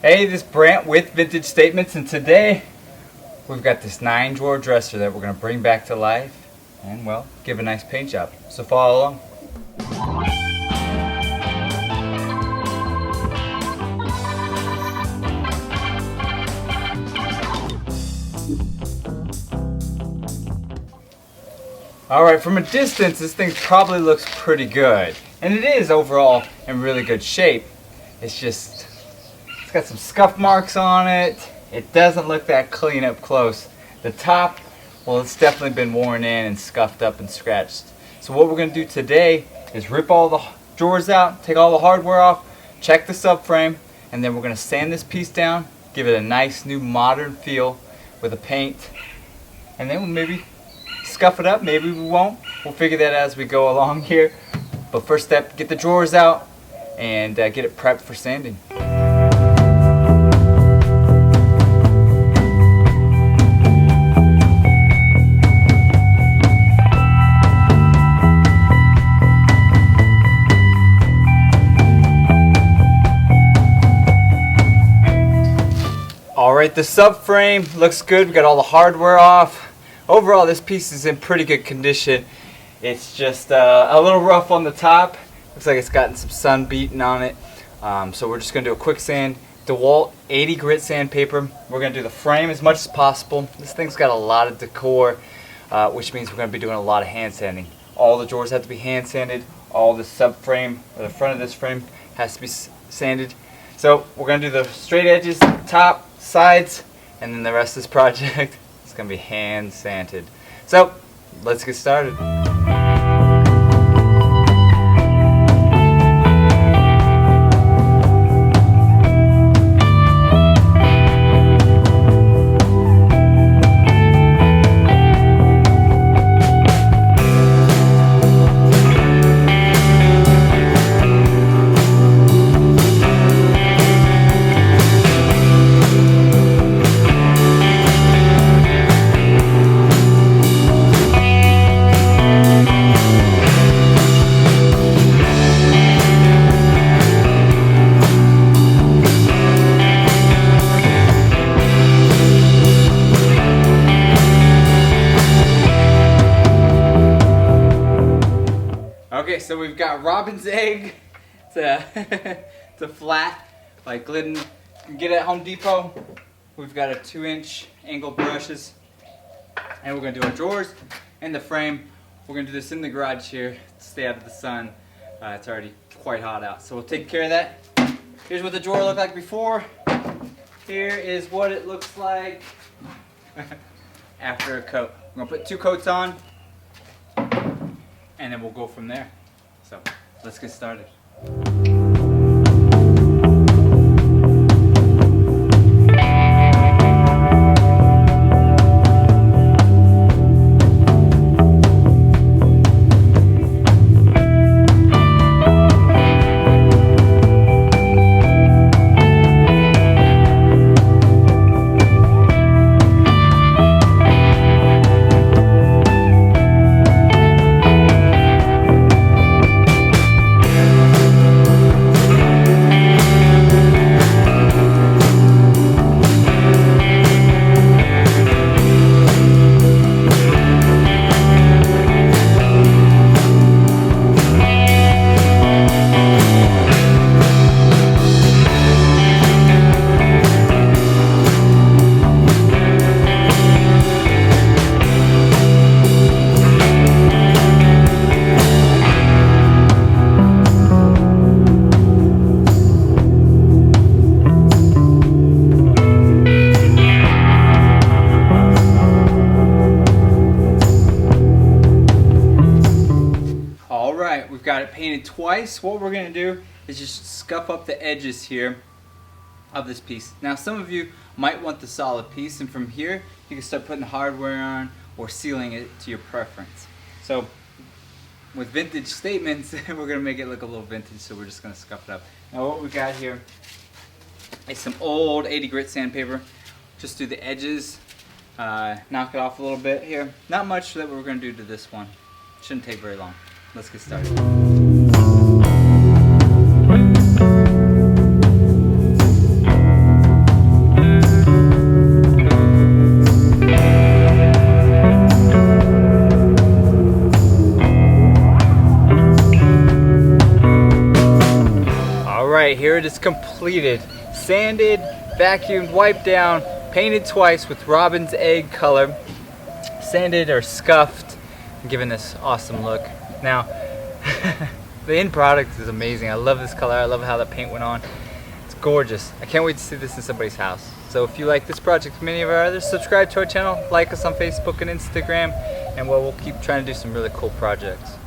Hey, this is Brant with Vintage Statements, and today we've got this 9-drawer dresser that we're going to bring back to life and, well, give a nice paint job. So follow along. Alright, from a distance this thing probably looks pretty good. And it is overall in really good shape. It's got some scuff marks on it. It doesn't look that clean up close. The top, well, it's definitely been worn in and scuffed up and scratched. So what we're going to do today is rip all the drawers out, take all the hardware off, check the subframe, and then we're going to sand this piece down, give it a nice new modern feel with a paint, and then we'll maybe scuff it up, maybe we won't. We'll figure that as we go along here. But first step, get the drawers out and get it prepped for sanding. Alright, the subframe looks good. We got all the hardware off. Overall, this piece is in pretty good condition. It's just a little rough on the top. Looks like it's gotten some sun beaten on it. So we're just going to do a quick sand. DeWalt 80 grit sandpaper. We're going to do the frame as much as possible. This thing's got a lot of decor, which means we're going to be doing a lot of hand sanding. All the drawers have to be hand sanded. All the subframe, or the front of this frame, has to be sanded. So we're going to do the straight edges, top, sides, and then the rest of this project is going to be hand sanded. So let's get started. Okay, so we've got Robin's Egg to flat by Glidden. You can get it at Home Depot. We've got a 2-inch angle brushes, and we're going to do our drawers and the frame. We're going to do this in the garage here to stay out of the sun. It's already quite hot out, so we'll take care of that. Here's what the drawer looked like before. Here is what it looks like after a coat. We're going to put 2 coats on, and then we'll go from there. So let's get started. We've got it painted twice. What we're going to do is just scuff up the edges here of this piece. Now some of you might want the solid piece, and from here you can start putting hardware on or sealing it to your preference. So with Vintage Statements, we're going to make it look a little vintage, so we're just going to scuff it up. Now what we've got here is some old 80 grit sandpaper. Just do the edges, knock it off a little bit here. Not much that we're going to do to this one. Shouldn't take very long. Let's get started. Alright, here it is completed. Sanded, vacuumed, wiped down, painted twice with robin's egg color, sanded or scuffed, and given this awesome look. Now, the end product is amazing. I love this color. I love how the paint went on. It's gorgeous. I can't wait to see this in somebody's house. So if you like this project, many of our others, subscribe to our channel, like us on Facebook and Instagram, and we'll keep trying to do some really cool projects.